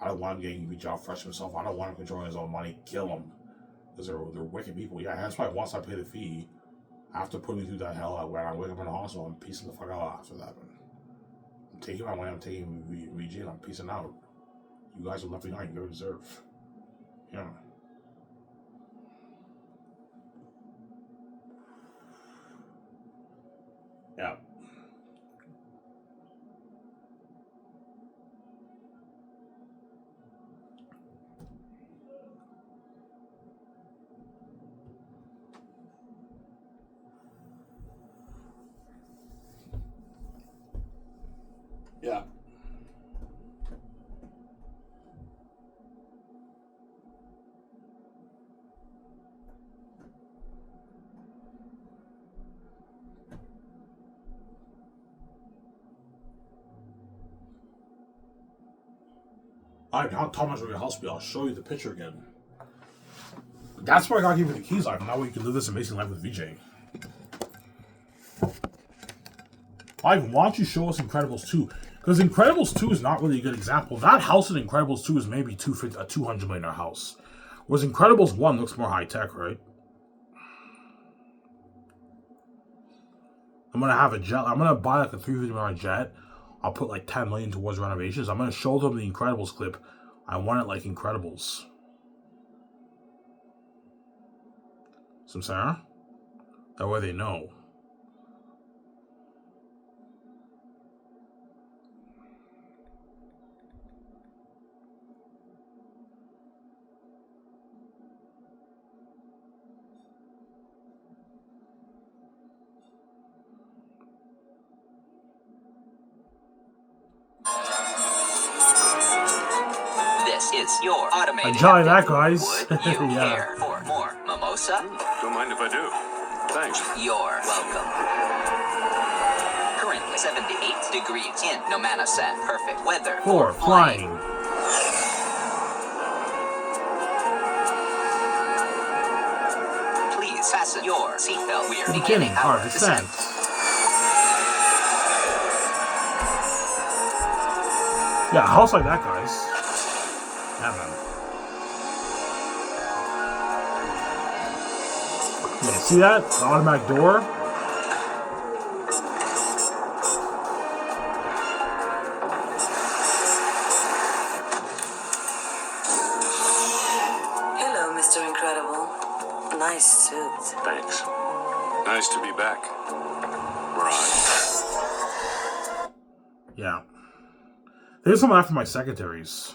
I don't want him getting VJ off fresh himself. I don't want him controlling his own money. Kill him. Because they're wicked people. Yeah, that's why once I pay the fee, after putting me through that hell, when I wake up in the hospital, I'm piecing the fuck out after that, man. I'm taking my money, I'm taking VJ, and I'm peacing out. You guys are left behind, you deserve. Yeah. Yeah. Yeah. Alright, now Thomas will your house be. I'll show you the picture again. That's why I gotta give you the keys life. Now you can live this amazing life with VJ. Ivan, why don't you show us Incredibles 2? Because Incredibles 2 is not really a good example. That house in Incredibles 2 is maybe a $200 million house. Whereas Incredibles 1 looks more high tech, right? I'm gonna have a jet. I'm gonna buy like a $350 million jet. I'll put like $10 million towards renovations. I'm gonna show them the Incredibles clip. I want it like Incredibles. Some Sarah? That way they know. This is your automated. Enjoy that, guys. Would you care for more mimosa? Don't mind if I do. Thanks. You're welcome. Currently 78 degrees in Nomanasan. Perfect weather For flying. Please fasten your seatbelt. We're Beginning our descent. Yeah, a house like that, guys. Yeah, man. Yeah, see that? The automatic door. Hello, Mr. Incredible. Nice suit. Thanks. Nice to be back. Right. Yeah. There's some after my secretaries.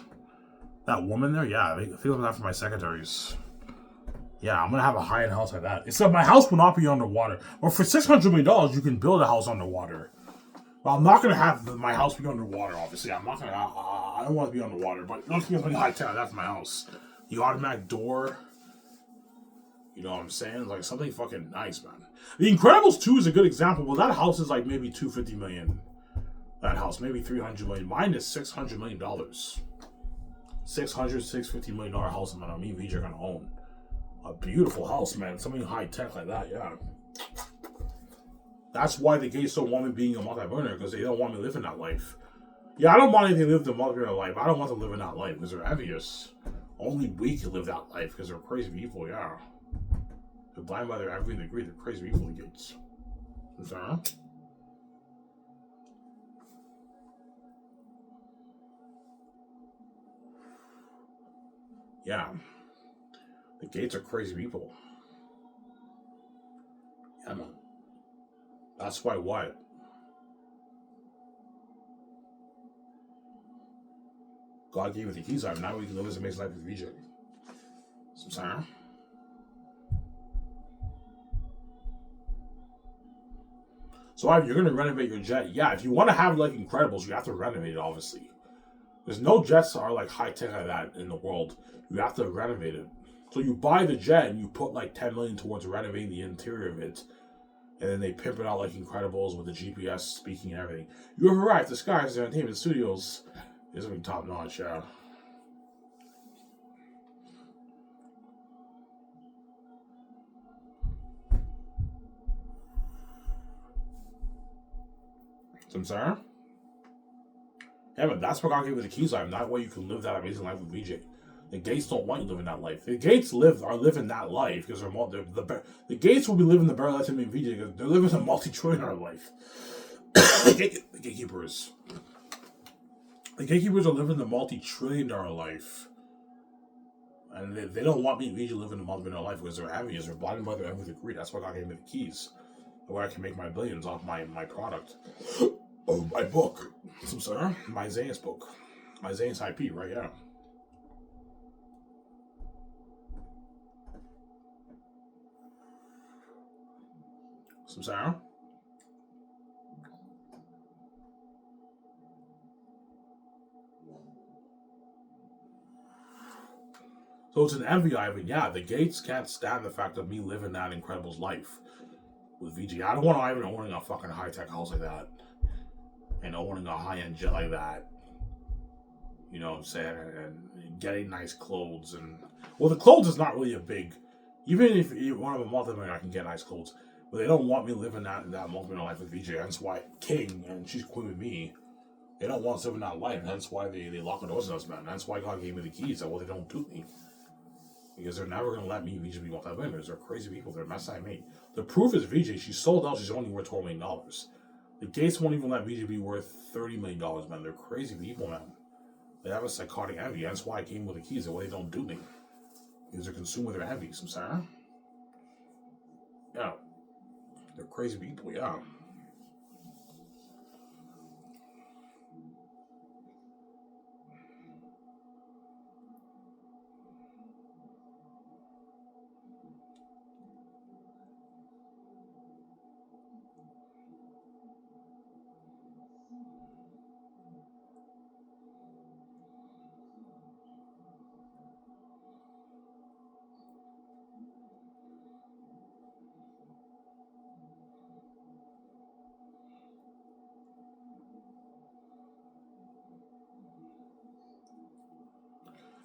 That woman there, yeah, I think I'm after my secretaries. Yeah, I'm gonna have a high-end house like that. Except my house will not be underwater. Well, for $600 million, you can build a house underwater. Well, I'm not gonna have my house be underwater. Obviously, I'm not gonna. I don't want to be underwater, but don't give me high tech. That's my house. The automatic door. You know what I'm saying? Like something fucking nice, man. The Incredibles 2 is a good example. Well, that house is like maybe $250 million. That house, maybe $300 million. Mine is $600 million. $650 million house, man. Me and VJ are gonna own a beautiful house, man. Something high tech like that, yeah. That's why the gays don't want me being a multi-millionaire, because they don't want me living that life. Yeah, I don't mind if they live the multi-millionaire life. I don't want them living that life because they're envious. Only we can live that life because they're crazy people, yeah. They're blind by their every degree. They're crazy people, the gays. Sorry? Yeah. The gates are crazy people. Yeah, man. That's why what? God gave you the keys out. Now we can live this amazing life with VJ. Some Sarah? So if you're going to renovate your jet, yeah, if you want to have like Incredibles, you have to renovate it, obviously. There's no jets that are like high tech like that in the world. You have to renovate it. So you buy the jet and you put like $10 million towards renovating the interior of it, and then they pimp it out like Incredibles with the GPS speaking and everything. You have arrived. The Skies Entertainment Studios is gonna be top notch, yeah. Some Sarah? Yeah, but that's what I'll give you the keys life. That way you can live that amazing life with VJ. The Gates don't want you living that life. The Gates are living that life because the Gates will be living the better life than me and VJ because they're living a multi-trillionaire life. The gatekeepers. The gatekeepers are living the multi-trillion-dollar life. And they don't want me to live in the multi-billion-dollar life because they're envious. They're blinded by their envy with greed. That's why God gave me the keys. Where I can make my billions off my product. Oh, my book. Sir, my Xanus book. My Xanus IP, right? Yeah. Sarah? So it's an envy, Ivan. Yeah, the Gates can't stand the fact of me living that Incredibles life with VG. I don't want Ivan owning a fucking high-tech house like that. And owning a high-end jet like that. You know what I'm saying? And getting nice clothes. And well, the clothes is not really a big... Even if you want a multi-millionaire, I can get nice clothes. But they don't want me living that multi-millionaire life with VJ. That's why King, and she's queen with me, they don't want us living that life. That's why they lock the doors on us, man. That's why God gave me the keys. Well, they don't do me. Because they're never going to let me VJ be multi-millionaires. They're crazy people. They're a mess I made. The proof is VJ. She sold out. She's only worth $12 million. The Gates won't even let VJ be worth $30 million, man. They're crazy people, man. They have a psychotic envy. That's why I came with the keys. The way they don't do me. Because they're consumed with their envy. I'm sorry. Yeah. They're crazy people, yeah.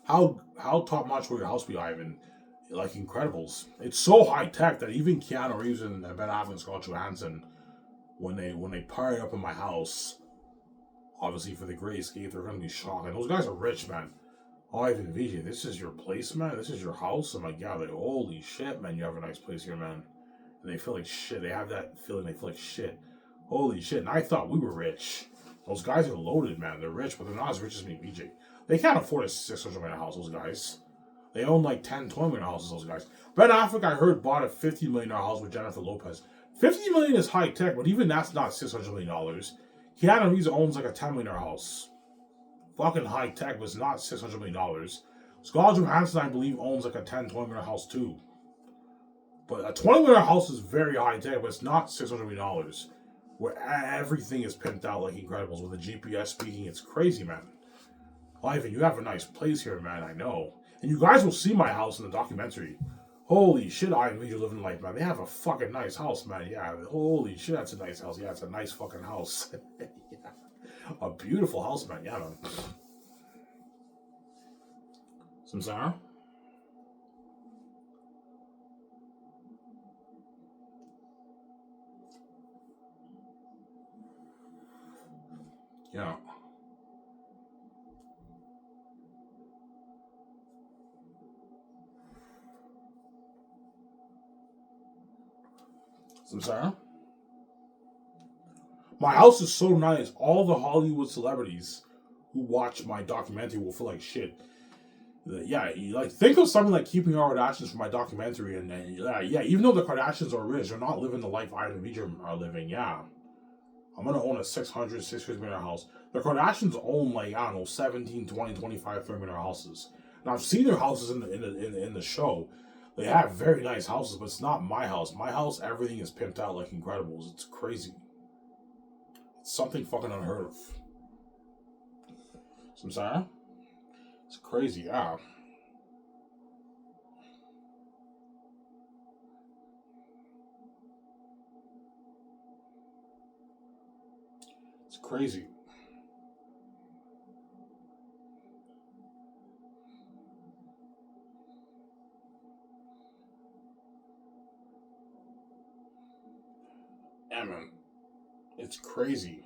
How top notch will your house be, Ivan? Like Incredibles. It's so high tech that even Keanu Reeves and Ben Affleck and Scarlett Johansson, when they party up in my house, obviously for the Great Escape, they're gonna be shocked. And those guys are rich, man. Oh, Ivan VJ, this is your place, man. This is your house. I'm like, yeah, like, holy shit, man. You have a nice place here, man. And they feel like shit. They have that feeling. They feel like shit. Holy shit. And I thought we were rich. Those guys are loaded, man. They're rich, but they're not as rich as me, VJ. They can't afford a $600 million house, those guys. They own like 10, $20 million houses, those guys. Ben Affleck, I heard, bought a $50 million house with Jennifer Lopez. $50 million is high tech, but even that's not $600 million. Keanu Reeves owns like a $10 million house. Fucking high tech, but it's not $600 million. Scarlett Johansson, I believe, owns like a $10, $20 million house too. But a $20 million house is very high tech, but it's not $600 million. Where everything is pimped out like Incredibles with the GPS speaking. It's crazy, man. Ivan, you have a nice place here, man, I know. And you guys will see my house in the documentary. Holy shit, Ivan, you're living life, man. They have a fucking nice house, man. Yeah, holy shit, that's a nice house. Yeah, it's a nice fucking house. Yeah. A beautiful house, man. Yeah, man. Samsara? Yeah. Samsara? My house is so nice. All the Hollywood celebrities who watch my documentary will feel like shit. Yeah, like think of something like Keeping Our Kardashians for my documentary, and yeah, even though the Kardashians are rich, they're not living the life I and Vijay are living. Yeah, I'm gonna own a $600 million house. The Kardashians own like I don't know 17, 20, 25, 30 million houses. Now I've seen their houses in the show. They have very nice houses, but it's not my house. My house, everything is pimped out like Incredibles. It's crazy. It's something fucking unheard of. Samsara? It's crazy, yeah. It's crazy. Yeah, man. It's crazy.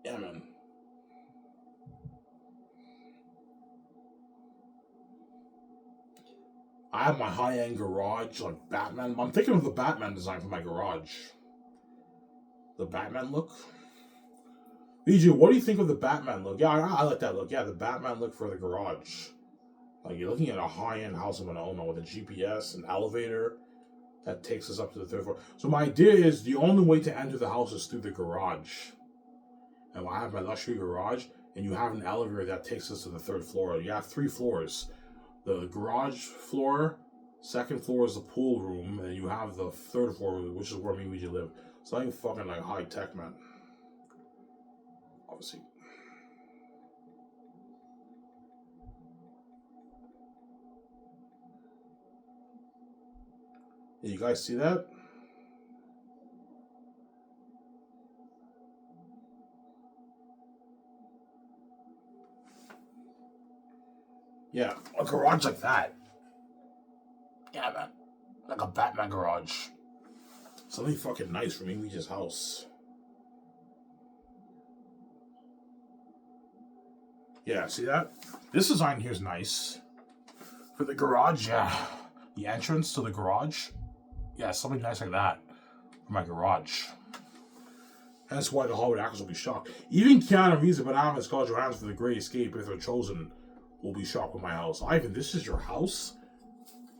Yeah, man. I have my high-end garage, like Batman. I'm thinking of the Batman design for my garage. The Batman look. BG, what do you think of the Batman look? Yeah, I like that look. Yeah, the Batman look for the garage. Like, you're looking at a high-end house I'm going to own with a GPS, an elevator that takes us up to the 3rd floor. So my idea is the only way to enter the house is through the garage. And I have my luxury garage, and you have an elevator that takes us to the 3rd floor. You have 3 floors. The garage floor, 2nd floor is the pool room, and you have the 3rd floor, which is where me and Luigi live. So I'm fucking like high tech, man. Obviously. You guys see that? Yeah, a garage like that. Yeah, man. Like a Batman garage. Something fucking nice for me and Luigi's house. Yeah, see that? This design here is nice. For the garage, yeah. The entrance to the garage. Yeah, something nice like that. For my garage. That's why the Hollywood actors will be shocked. Even Keanu Reeves and Ben Affleck and Scarlett Johansson for The Great Escape, if they're chosen, will be shocked with my house. Ivan, this is your house?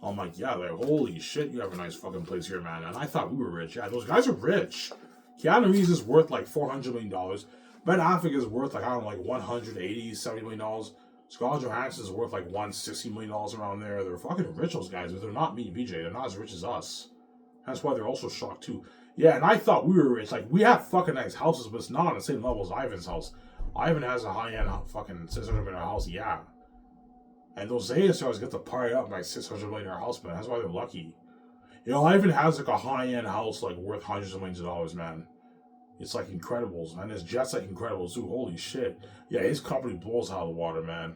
I'm like, yeah, like, holy shit, you have a nice fucking place here, man. And I thought we were rich. Yeah, those guys are rich. Keanu Reeves is worth like $400 million. Ben Affleck is worth like, I don't know, like $180, $70 million. Scarlett Johansson is worth like $160 million around there. They're fucking rich, those guys, but they're not me and BJ. They're not as rich as us. That's why they're also shocked too. Yeah, and I thought we were rich. Like, we have fucking nice houses, but it's not on the same level as Ivan's house. Ivan has a high-end fucking $600 million house, yeah. And those Xanus stars get to party up my $600 million house, man. That's why they're lucky. You know, Ivan has like a high-end house, like worth hundreds of millions of dollars, man. It's like Incredibles, and his jet's like Incredibles too. Holy shit! Yeah, his company blows out of the water, man.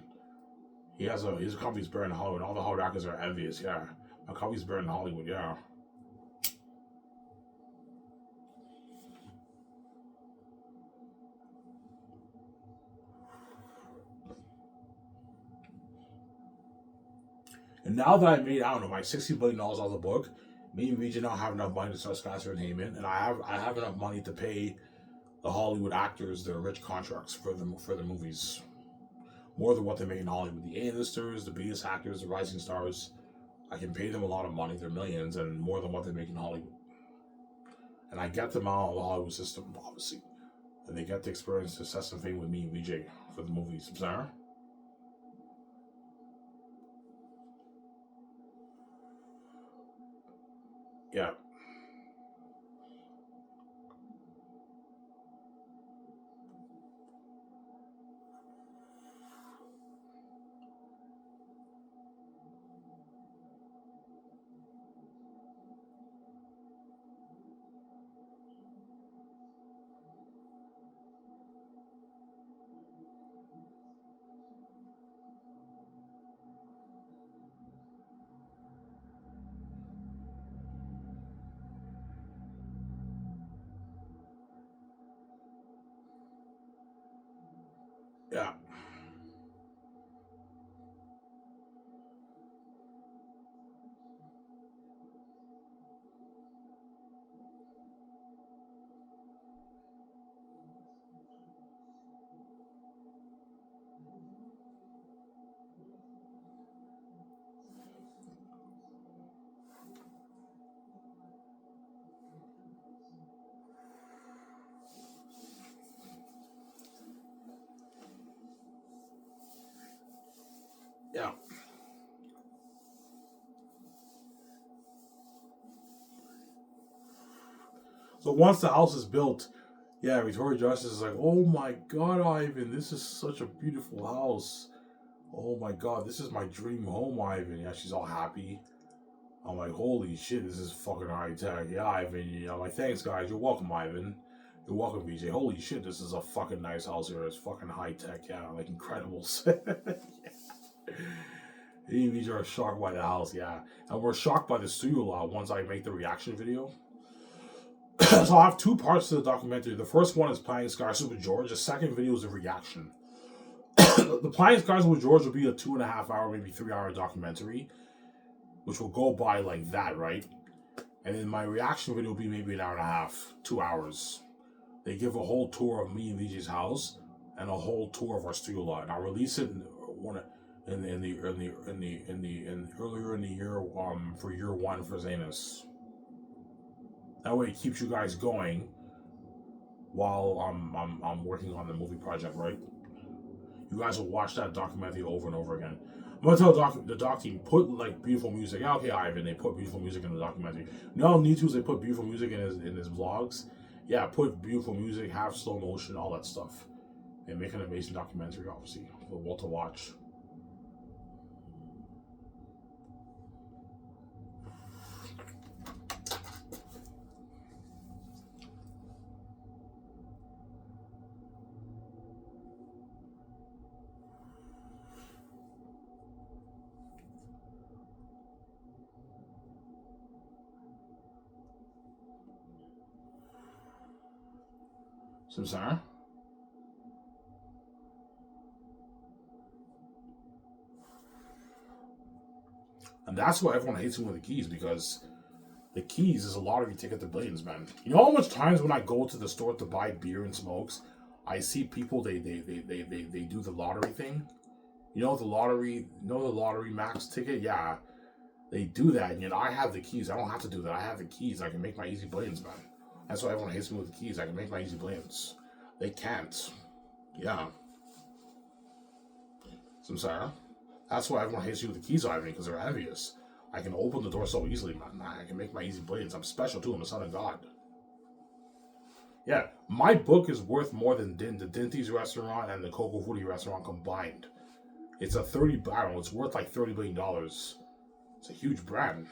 His company's bigger in Hollywood. All the Hollywood actors are envious. Yeah, my company's bigger in Hollywood. Yeah. And now that I made, I don't know, my $60 billion off the book, me and Vijay now have enough money to start Skyscraper and Heyman, and I have enough money to pay the Hollywood actors their rich contracts for the movies. More than what they make in Hollywood. The A-listers, the biggest actors, the rising stars, I can pay them a lot of money, they're millions, and more than what they make in Hollywood. And I get them out of the Hollywood system, obviously. And they get to experience success and fame with me and Vijay for the movies. Sarah? Yeah. Yeah. Yeah. So once the house is built, yeah, Victoria Justice is like, oh my god, Ivan, this is such a beautiful house. Oh my god, this is my dream home, Ivan. Yeah, she's all happy. I'm like, holy shit, this is fucking high tech. Yeah, Ivan. Yeah, I'm like, thanks, guys. You're welcome, Ivan. You're welcome, BJ. Holy shit, this is a fucking nice house here. It's fucking high tech. Yeah, like Incredibles. Yeah. Me and BJ are shocked by the house. Yeah, and we're shocked by the studio lot once I make the reaction video. So I have 2 parts to the documentary. The first one is Playing Skies with George. The second video is the reaction. The Playing Skies with George will be a 2.5 hour, maybe 3 hour documentary. which will go by like that, right? And then my reaction video will be maybe an hour and a half, 2 hours. They give a whole tour of me and VJ's house and a whole tour of our studio lot, and I'll release it earlier in the year for year one for Xanus. That way it keeps you guys going while I'm working on the movie project, right? You guys will watch that documentary over and over again. I'm gonna tell the doc team, put like beautiful music. Yeah, okay, Ivan, they put beautiful music in the documentary. You know how need to they put beautiful music in his vlogs? Yeah, put beautiful music, have slow motion, all that stuff. And make an amazing documentary, obviously, for Walt to watch. Samsara? And that's why everyone hates me with the keys, because the keys is a lottery ticket to billions, man. You know how much times when I go to the store to buy beer and smokes, I see people they do the lottery thing. You know the lottery max ticket? Yeah. They do that, and yet I have the keys. I don't have to do that. I have the keys. I can make my easy billions, man. That's why everyone hates me with the keys. I can make my easy billions. They can't. Yeah. Samsara. That's why everyone hates you with the keys, Ivan, because they're envious. I can open the door so easily, man. I can make my easy billions. I'm special too. I'm the son of God. Yeah, my book is worth more than the Dinty's restaurant and the Coco Foodie restaurant combined. It's a it's worth like $30 billion. It's a huge brand.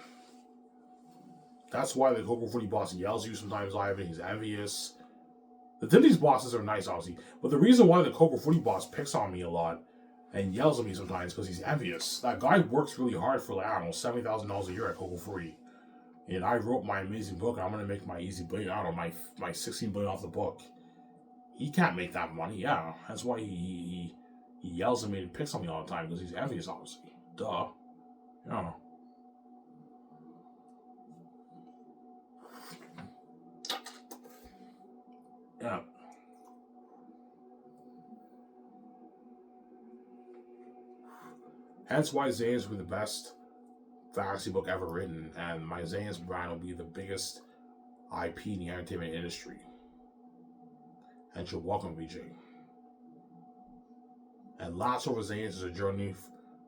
That's why the Coco Foodie boss yells at you sometimes, Ivan. He's envious. The Dinty's bosses are nice, obviously. But the reason why the Coco Foodie boss picks on me a lot and yells at me sometimes because he's envious. That guy works really hard for, like, I don't know, $70,000 a year at Coco Foodie. And I wrote my amazing book, and I'm going to make my easy billion. I don't know, my $16 billion off the book. He can't make that money, yeah. That's why he yells at me and picks on me all the time, because he's envious, obviously. Duh. Yeah. Yeah. Hence why Xanus will be the best fantasy book ever written, and my Xanus brand will be the biggest IP in the entertainment industry. And you're welcome, VJ. And Last Over Xanus is a journey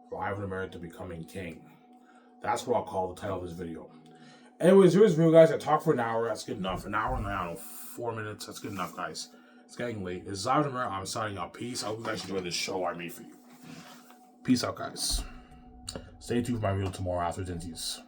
for Ivan America to becoming king. That's what I'll call the title of this video. Anyways, here's the video, guys. I talked for an hour. That's good enough. An hour and, I don't know, 4 minutes. That's good enough, guys. It's getting late. This is Ivan America. I'm signing out. Peace. I hope you guys enjoy this show I made for you. Peace out, guys. Stay tuned for my video tomorrow after Dinty's.